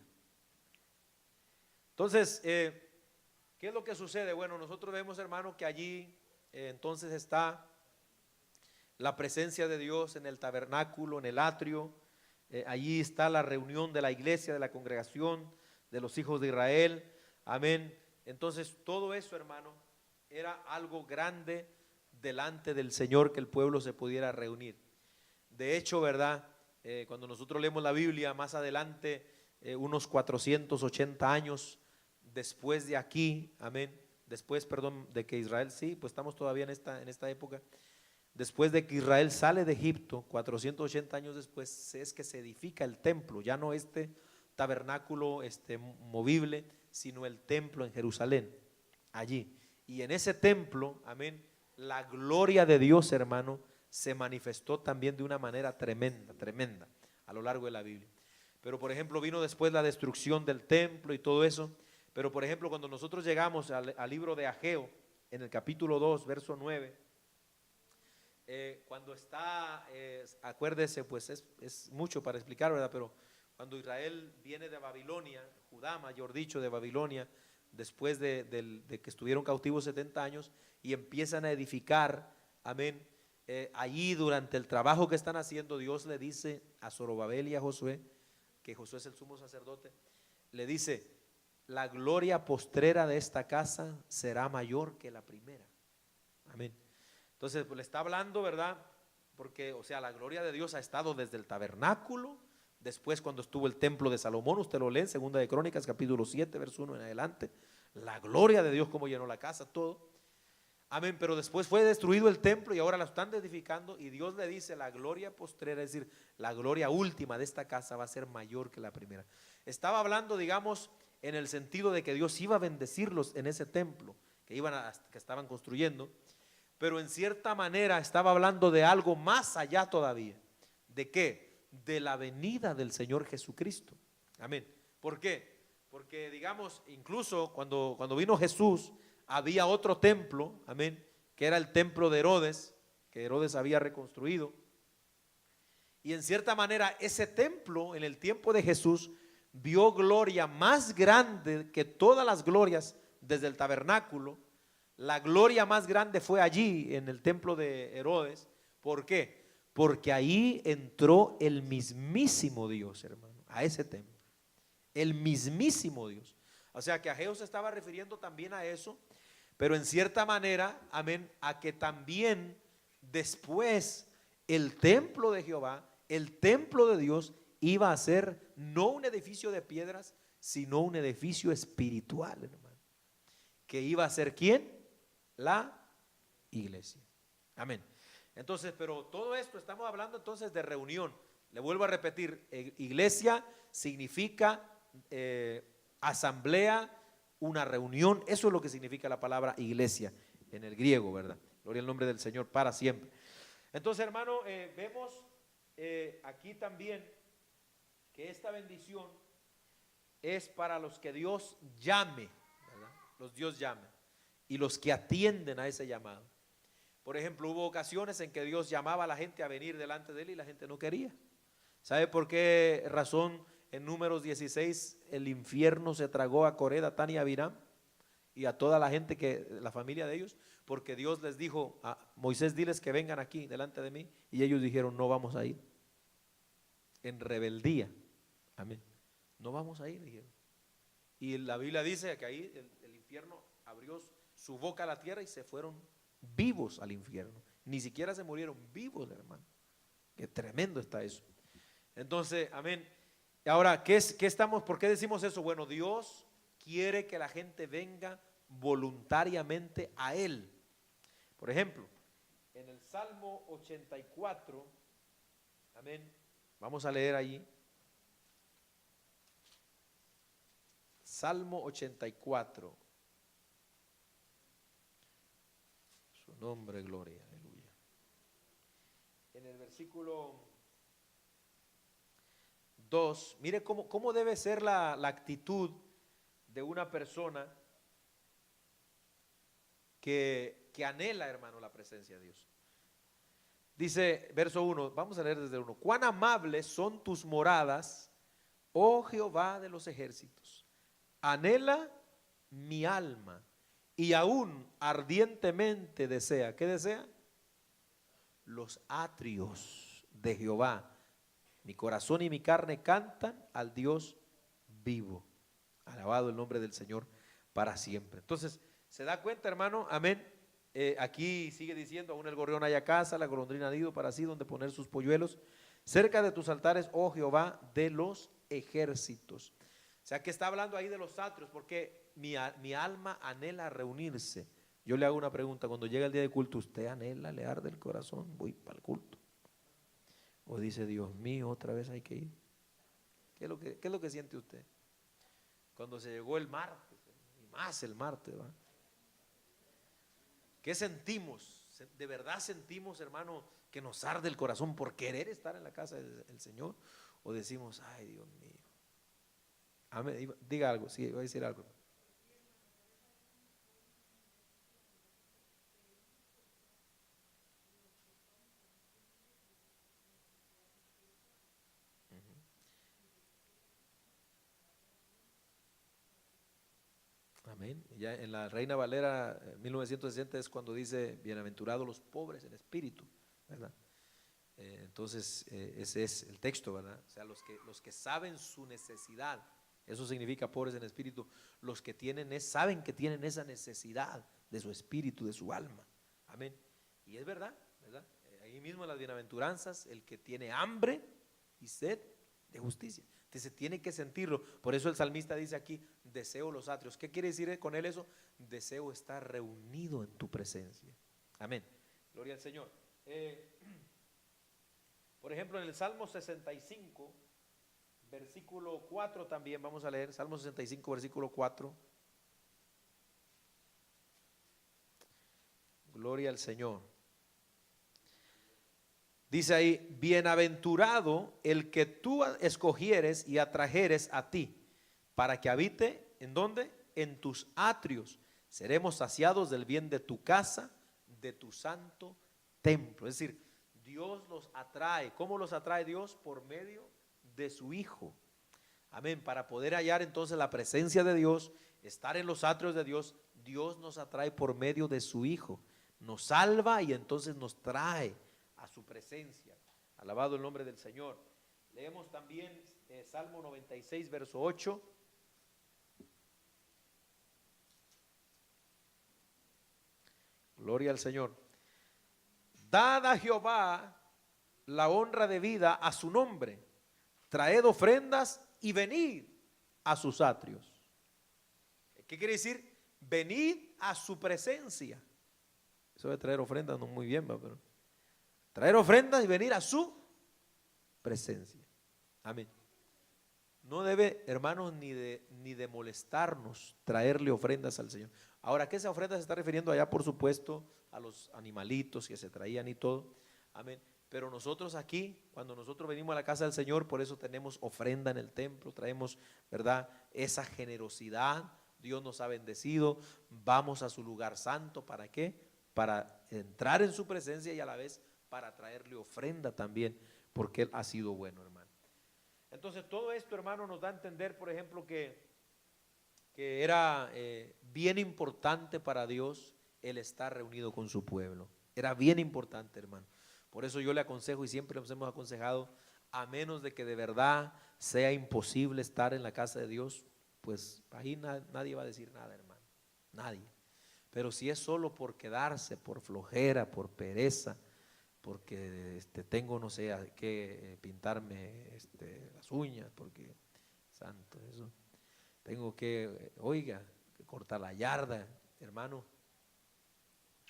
Entonces, ¿qué es lo que sucede? Bueno, nosotros vemos, hermano, que allí entonces está la presencia de Dios en el tabernáculo, en el atrio. Allí está la reunión de la iglesia, de la congregación, de los hijos de Israel. Amén. Entonces, todo eso, hermano, era algo grande delante del Señor, que el pueblo se pudiera reunir. De hecho, ¿verdad? Cuando nosotros leemos la Biblia más adelante, unos 480 años después de aquí, amén, después, perdón, de que Israel, sí, pues estamos todavía en esta época, después de que Israel sale de Egipto, 480 años después, es que se edifica el templo, ya no este tabernáculo movible, sino el templo en Jerusalén, allí. Y en ese templo, amén, la gloria de Dios, hermano, se manifestó también de una manera tremenda, tremenda, a lo largo de la Biblia. Pero por ejemplo vino después la destrucción del templo y todo eso. Pero por ejemplo cuando nosotros llegamos al libro de Ageo, en el capítulo 2, verso 9, cuando está, acuérdese, pues es mucho para explicar, ¿verdad? Pero cuando Israel viene de Babilonia, Judá, mayor dicho, de Babilonia, después de que estuvieron cautivos 70 años y empiezan a edificar, amén, allí durante el trabajo que están haciendo, Dios le dice a Zorobabel y a Josué, que Josué es el sumo sacerdote, le dice, la gloria postrera de esta casa será mayor que la primera. Amén. Entonces, pues le está hablando, ¿verdad? Porque, o sea, la gloria de Dios ha estado desde el tabernáculo, después cuando estuvo el templo de Salomón, usted lo lee en Segunda de Crónicas, capítulo 7, verso 1 en adelante, la gloria de Dios como llenó la casa, todo. Amén, pero después fue destruido el templo y ahora la están edificando y Dios le dice la gloria postrera, es decir, la gloria última de esta casa va a ser mayor que la primera. Estaba hablando, digamos, en el sentido de que Dios iba a bendecirlos en ese templo que estaban construyendo, pero en cierta manera estaba hablando de algo más allá todavía. ¿De qué? De la venida del Señor Jesucristo. Amén. ¿Por qué? Porque digamos, incluso cuando vino Jesús, había otro templo, amén, que era el templo de Herodes, que Herodes había reconstruido. Y en cierta manera ese templo en el tiempo de Jesús vio gloria más grande que todas las glorias desde el tabernáculo. La gloria más grande fue allí en el templo de Herodes. ¿Por qué? Porque ahí entró el mismísimo Dios, hermano, a ese templo. El mismísimo Dios. O sea que Ageo se estaba refiriendo también a eso, pero en cierta manera, amén, a que también después el templo de Jehová el templo de Dios iba a ser no un edificio de piedras, sino un edificio espiritual, hermano. Que iba a ser ¿quién? La iglesia. Amén. Entonces, pero todo esto estamos hablando entonces de reunión. Le vuelvo a repetir, iglesia significa asamblea, una reunión. Eso es lo que significa la palabra iglesia en el griego, ¿verdad? Gloria al nombre del Señor para siempre. Entonces, hermano, vemos aquí también que esta bendición es para los que Dios llame, ¿verdad? Los Dios llame y los que atienden a ese llamado. Por ejemplo, hubo ocasiones en que Dios llamaba a la gente a venir delante de él y la gente no quería. ¿Sabe por qué razón en Números 16 el infierno se tragó a Coré, Datán y Abiram y a toda la gente, la familia de ellos? Porque Dios les dijo a Moisés: diles que vengan aquí delante de mí, y ellos dijeron: no vamos a ir. En rebeldía. Amén. No vamos a ir, dijeron. Y la Biblia dice que ahí el infierno abrió su boca a la tierra y se fueron vivos al infierno. Ni siquiera se murieron vivos, hermano. Qué tremendo está eso. Entonces, amén. Y ahora, ¿por qué decimos eso? Bueno, Dios quiere que la gente venga voluntariamente a Él. Por ejemplo, en el Salmo 84, amén, vamos a leer allí. Salmo 84. Su nombre, gloria, aleluya. En el versículo 2, mire cómo debe ser la actitud de una persona que anhela, hermano, la presencia de Dios. Dice, verso 1, vamos a leer desde el 1. Cuán amables son tus moradas, oh Jehová de los ejércitos. Anhela mi alma y aún ardientemente desea. ¿Qué desea? Los atrios de Jehová. Mi corazón y mi carne cantan al Dios vivo. Alabado el nombre del Señor para siempre. Entonces, ¿se da cuenta, hermano? Amén. Aquí sigue diciendo: aún el gorrión halla casa, la golondrina nido para sí donde poner sus polluelos. Cerca de tus altares, oh Jehová de los ejércitos. O sea que está hablando ahí de los atrios, porque mi alma anhela reunirse. Yo le hago una pregunta: cuando llega el día de culto, ¿usted anhela, le arde el corazón? Voy para el culto. O dice: Dios mío, otra vez hay que ir. ¿Qué es lo que siente usted? Cuando se llegó el martes, y más el martes, ¿va? ¿Qué sentimos? ¿De verdad sentimos, hermano, que nos arde el corazón por querer estar en la casa del Señor? ¿O decimos: ay, Dios mío? Amén. Diga algo, sí, voy a decir algo. Amén. Ya en la Reina Valera 1960 es cuando dice: bienaventurados los pobres en espíritu, ¿verdad? Entonces ese es el texto, ¿verdad? O sea, los que saben su necesidad, eso significa pobres en espíritu. Los que saben que tienen esa necesidad de su espíritu, de su alma. Amén. Y es verdad, ¿verdad? Ahí mismo en las bienaventuranzas, el que tiene hambre y sed de justicia. Entonces tiene que sentirlo. Por eso el salmista dice aquí: deseo los atrios. ¿Qué quiere decir con él eso? Deseo estar reunido en tu presencia. Amén. Gloria al Señor. Por ejemplo, en el Salmo 65, versículo 4 también vamos a leer. Salmo 65, versículo 4. Gloria al Señor. Dice ahí: bienaventurado el que tú escogieres y atrajeres a ti, para que habite, ¿en dónde? En tus atrios. Seremos saciados del bien de tu casa, de tu santo templo. Es decir, Dios los atrae. ¿Cómo los atrae Dios? Por medio de su Hijo. Amén. Para poder hallar entonces la presencia de Dios, estar en los atrios de Dios, Dios nos atrae por medio de su Hijo. Nos salva y entonces nos trae a su presencia. Alabado el nombre del Señor. Leemos también Salmo 96, verso 8. Gloria al Señor. Dad a Jehová la honra debida a su nombre, traed ofrendas y venid a sus atrios. ¿Qué quiere decir? Venid a su presencia. Eso de traer ofrendas no muy bien, pero traer ofrendas y venir a su presencia. Amén. No debe, hermanos, ni de molestarnos traerle ofrendas al Señor. Ahora, ¿qué esa ofrenda se está refiriendo allá? Por supuesto, a los animalitos que se traían y todo. Amén. Pero nosotros aquí, cuando nosotros venimos a la casa del Señor, por eso tenemos ofrenda en el templo, traemos, ¿verdad?, esa generosidad. Dios nos ha bendecido, vamos a su lugar santo. ¿Para qué? Para entrar en su presencia y a la vez para traerle ofrenda también, porque Él ha sido bueno, hermano. Entonces todo esto, hermano, nos da a entender, por ejemplo, que era bien importante para Dios el estar reunido con su pueblo. Era bien importante, hermano. Por eso yo le aconsejo, y siempre nos hemos aconsejado, a menos de que de verdad sea imposible estar en la casa de Dios, pues ahí nadie va a decir nada, hermano. Nadie. Pero si es solo por quedarse, por flojera, por pereza, porque tengo, no sé, que pintarme las uñas, porque, santo, eso, tengo que, oiga, que cortar la yarda, hermano,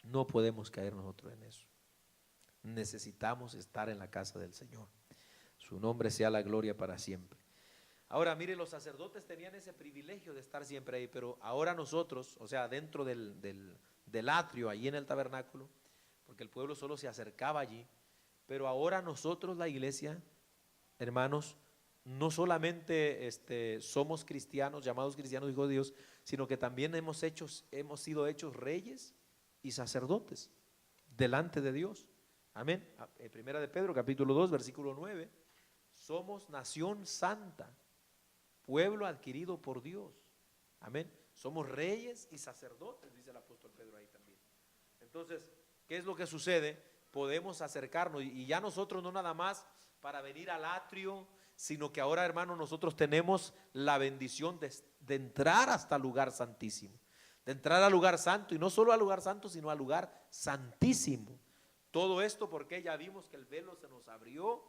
no podemos caer nosotros en eso. Necesitamos estar en la casa del Señor. Su nombre sea la gloria para siempre. Ahora, mire, los sacerdotes tenían ese privilegio de estar siempre ahí, pero ahora nosotros, o sea, dentro del atrio, allí en el tabernáculo, porque el pueblo solo se acercaba allí, pero ahora nosotros, la iglesia, hermanos, no solamente somos cristianos, llamados cristianos, hijos de Dios, sino que también hemos sido hechos reyes y sacerdotes delante de Dios. Amén. Primera de Pedro, capítulo 2, versículo 9. Somos nación santa, pueblo adquirido por Dios. Amén. Somos reyes y sacerdotes, dice el apóstol Pedro ahí también. Entonces, ¿qué es lo que sucede? Podemos acercarnos y ya nosotros no nada más para venir al atrio, sino que ahora, hermano, nosotros tenemos la bendición de entrar hasta el lugar santísimo, de entrar al lugar santo, y no solo al lugar santo, sino al lugar santísimo. Todo esto porque ya vimos que el velo se nos abrió,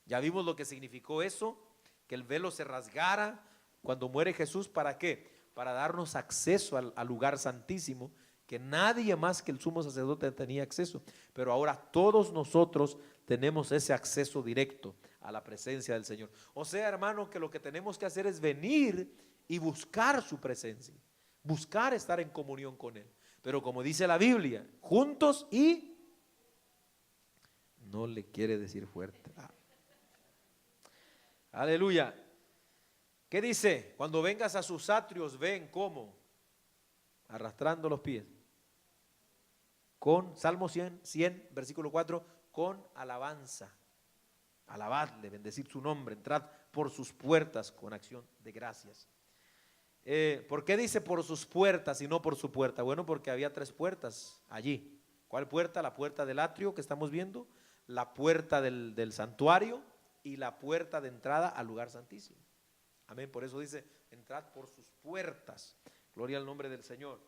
ya vimos lo que significó eso, que el velo se rasgara cuando muere Jesús. ¿Para qué? Para darnos acceso al lugar santísimo, que nadie más que el sumo sacerdote tenía acceso, pero ahora todos nosotros tenemos ese acceso directo a la presencia del Señor. O sea, hermano, que lo que tenemos que hacer es venir y buscar su presencia, buscar estar en comunión con Él, pero como dice la Biblia, juntos y no le quiere decir fuerte. Aleluya. ¿Qué dice? Cuando vengas a sus atrios, ven cómo, arrastrando los pies, con Salmo 100, versículo 4, con alabanza, alabadle, bendecid su nombre, entrad por sus puertas con acción de gracias. ¿Por qué dice por sus puertas y no por su puerta? Bueno, porque había 3 puertas allí. ¿Cuál puerta? La puerta del atrio que estamos viendo, la puerta del santuario y la puerta de entrada al lugar santísimo. Amén. Por eso dice, entrad por sus puertas. Gloria al nombre del Señor.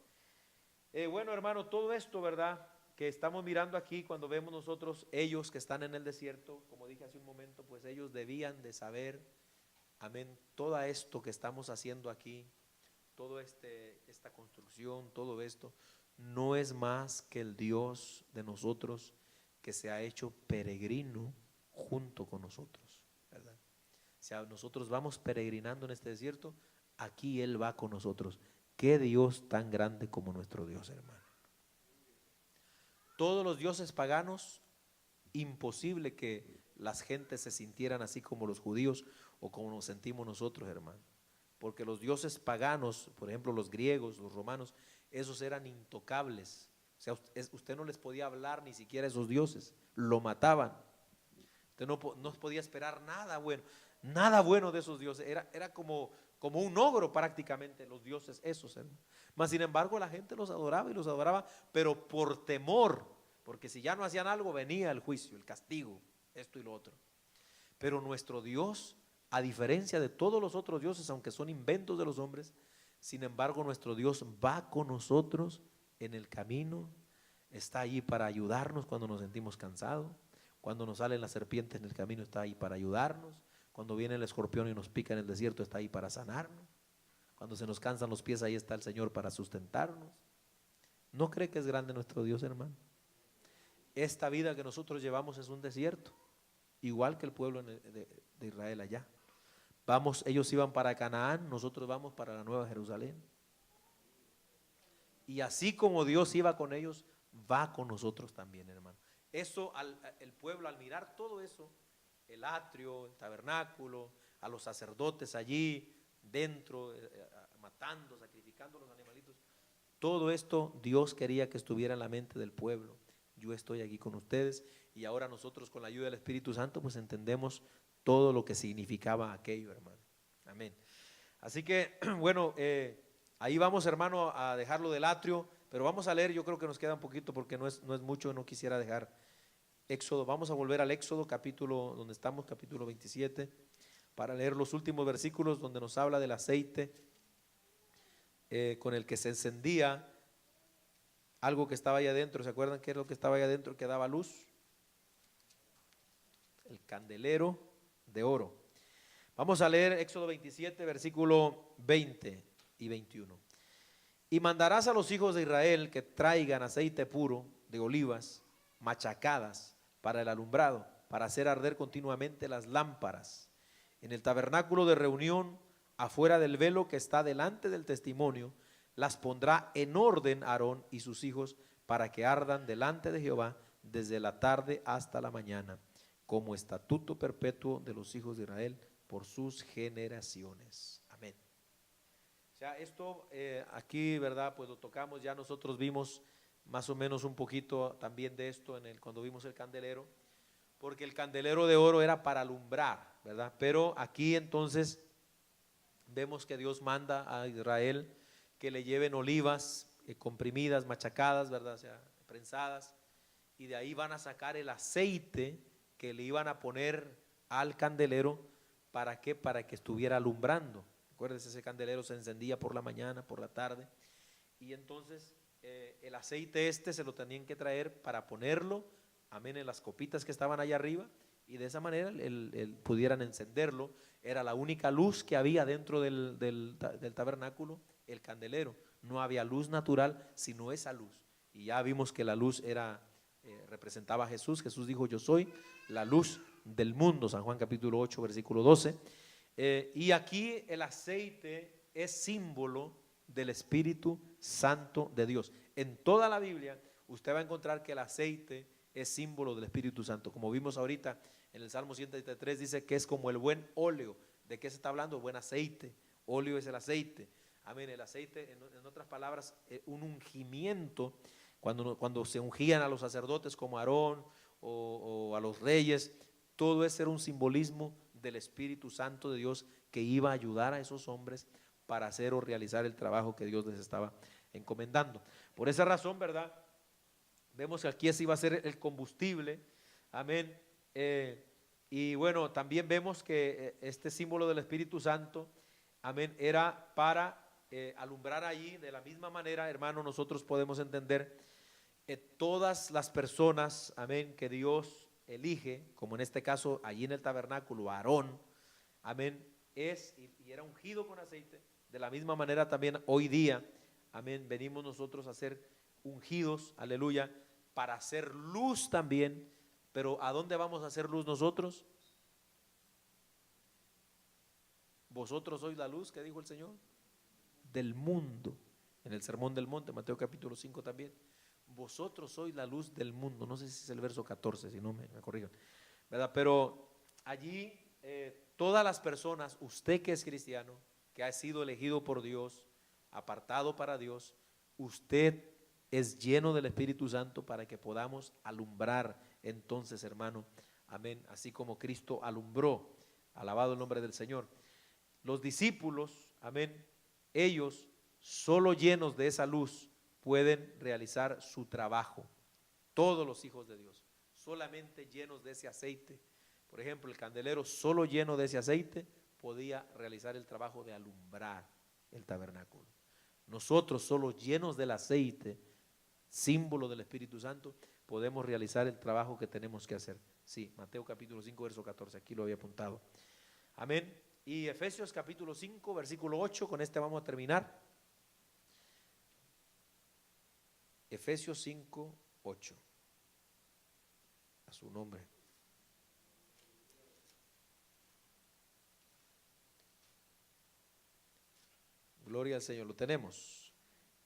Bueno, hermano, todo esto, ¿verdad?, que estamos mirando aquí, cuando vemos nosotros, ellos que están en el desierto, como dije hace un momento, pues ellos debían de saber, amén, todo esto que estamos haciendo aquí, todo esta construcción, todo esto, no es más que el Dios de nosotros que se ha hecho peregrino junto con nosotros, ¿verdad? O sea, nosotros vamos peregrinando en este desierto, aquí Él va con nosotros. ¿Qué Dios tan grande como nuestro Dios, hermano? Todos los dioses paganos, imposible que las gentes se sintieran así como los judíos o como nos sentimos nosotros, hermano. Porque los dioses paganos, por ejemplo los griegos, los romanos, esos eran intocables. O sea, usted no les podía hablar ni siquiera a esos dioses, lo mataban. Usted no podía esperar nada bueno de esos dioses. Era como un ogro prácticamente los dioses esos, hermano. Mas sin embargo la gente los adoraba y los adoraba, pero por temor, porque si ya no hacían algo venía el juicio, el castigo, esto y lo otro. Pero nuestro Dios, a diferencia de todos los otros dioses, aunque son inventos de los hombres, sin embargo nuestro Dios va con nosotros en el camino, está allí para ayudarnos cuando nos sentimos cansados, Cuando nos salen las serpientes en el camino, está ahí para ayudarnos. Cuando viene el escorpión y nos pica en el desierto, está ahí para sanarnos. Cuando se nos cansan los pies, ahí está el Señor para sustentarnos. ¿No cree que es grande nuestro Dios, hermano? Esta vida que nosotros llevamos es un desierto, igual que el pueblo de Israel allá. Ellos iban para Canaán, nosotros vamos para la Nueva Jerusalén. Y así como Dios iba con ellos, va con nosotros también, hermano. Eso, el pueblo al mirar todo eso, el atrio, el tabernáculo, a los sacerdotes allí dentro, matando, sacrificando los animalitos, todo esto Dios quería que estuviera en la mente del pueblo. Yo estoy aquí con ustedes y ahora nosotros con la ayuda del Espíritu Santo pues entendemos todo lo que significaba aquello, hermano. Amén. Así que bueno, ahí vamos, hermano, a dejarlo del atrio, pero vamos a leer, yo creo que nos queda un poquito porque no es mucho, no quisiera dejar Éxodo. Vamos a volver al Éxodo capítulo, donde estamos, capítulo 27, para leer los últimos versículos donde nos habla del aceite con el que se encendía algo que estaba ahí adentro. ¿Se acuerdan qué es lo que estaba ahí adentro que daba luz? El candelero de oro. Vamos a leer Éxodo 27, versículo 20 y 21. Y mandarás a los hijos de Israel que traigan aceite puro de olivas machacadas para el alumbrado, para hacer arder continuamente las lámparas en el tabernáculo de reunión, afuera del velo que está delante del testimonio. Las pondrá en orden Aarón y sus hijos para que ardan delante de Jehová desde la tarde hasta la mañana, como estatuto perpetuo de los hijos de Israel por sus generaciones. Amén. O sea, esto aquí, ¿verdad? Pues lo tocamos, ya nosotros vimos más o menos un poquito también de esto cuando vimos el candelero, porque el candelero de oro era para alumbrar, ¿verdad? Pero aquí entonces vemos que Dios manda a Israel que le lleven olivas comprimidas, machacadas, ¿verdad? O sea, prensadas, y de ahí van a sacar el aceite que le iban a poner al candelero. ¿Para qué? Para que estuviera alumbrando. Acuérdense, ese candelero se encendía por la mañana, por la tarde, y entonces el aceite se lo tenían que traer para ponerlo, amén, en las copitas que estaban allá arriba, y de esa manera pudieran encenderlo. Era la única luz que había dentro del tabernáculo, el candelero. No había luz natural sino esa luz, y ya vimos que la luz representaba a Jesús. Jesús dijo: yo soy la luz del mundo, San Juan capítulo 8 versículo 12. Y aquí el aceite es símbolo del Espíritu Santo de Dios. En toda la Biblia usted va a encontrar que el aceite es símbolo del Espíritu Santo. Como vimos ahorita en el Salmo 133, dice que es como el buen óleo. ¿De qué se está hablando? Buen aceite. Óleo es el aceite. Amén. El aceite, en otras palabras, un ungimiento. Cuando se ungían a los sacerdotes como Aarón o a los reyes, todo eso era un simbolismo del Espíritu Santo de Dios que iba a ayudar a esos hombres para hacer o realizar el trabajo que Dios les estaba encomendando. Por esa razón, ¿verdad? Vemos que aquí ese iba a ser el combustible, amén. Y bueno, también vemos que este símbolo del Espíritu Santo, amén, era para alumbrar allí. De la misma manera, hermano, nosotros podemos entender todas las personas, amén, que Dios elige, como en este caso allí en el tabernáculo, Aarón, amén, y era ungido con aceite. De la misma manera también hoy día, amén, venimos nosotros a ser ungidos, aleluya, para hacer luz también. Pero ¿a dónde vamos a hacer luz nosotros? Vosotros sois la luz, que dijo el Señor, del mundo, en el Sermón del Monte, Mateo capítulo 5 también. Vosotros sois la luz del mundo. No sé si es el verso 14, si no me corrijan, ¿verdad? Pero allí todas las personas, usted que es cristiano, que ha sido elegido por Dios, apartado para Dios, usted es lleno del Espíritu Santo para que podamos alumbrar entonces, hermano, amén, así como Cristo alumbró. Alabado el nombre del Señor. Los discípulos, amén, ellos solo llenos de esa luz pueden realizar su trabajo. Todos los hijos de Dios, solamente llenos de ese aceite. Por ejemplo, el candelero solo lleno de ese aceite podía realizar el trabajo de alumbrar el tabernáculo. Nosotros solo llenos del aceite, símbolo del Espíritu Santo, podemos realizar el trabajo que tenemos que hacer. Sí, Mateo capítulo 5, verso 14, aquí lo había apuntado. Amén. Y Efesios capítulo 5, versículo 8, con este vamos a terminar. Efesios 5, 8. A su nombre. Gloria al Señor, lo tenemos.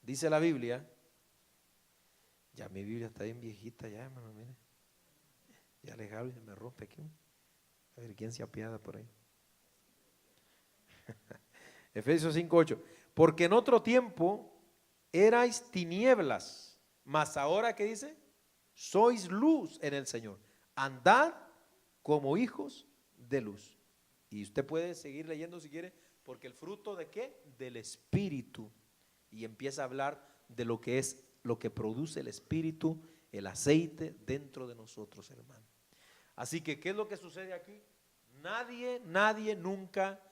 Dice la Biblia, ya mi Biblia está bien viejita ya, hermano, mire. Ya le jalo y se me rompe aquí. A ver quién se apiada por ahí. Efesios 5:8. Porque en otro tiempo erais tinieblas, mas ahora, ¿qué dice? Sois luz en el Señor. Andad como hijos de luz. Y usted puede seguir leyendo si quiere, porque el fruto de ¿qué? Del Espíritu. Y empieza a hablar de lo que es, lo que produce el Espíritu, el aceite dentro de nosotros, hermano. Así que, ¿qué es lo que sucede aquí? Nadie nunca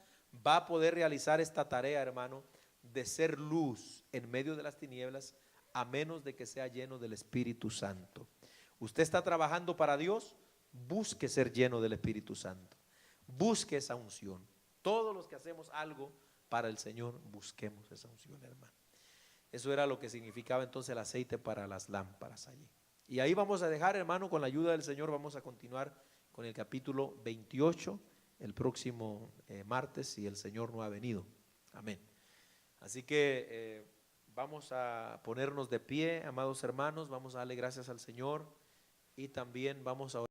va a poder realizar esta tarea, hermano, de ser luz en medio de las tinieblas, a menos de que sea lleno del Espíritu Santo. Usted está trabajando para Dios, busque ser lleno del Espíritu Santo. Busque esa unción. Todos los que hacemos algo para el Señor, busquemos esa unción, hermano. Eso era lo que significaba entonces el aceite para las lámparas allí. Y ahí vamos a dejar, hermano, con la ayuda del Señor, vamos a continuar con el capítulo 28 el próximo martes, si el Señor no ha venido. Amén. Así que vamos a ponernos de pie, amados hermanos, vamos a darle gracias al Señor y también vamos a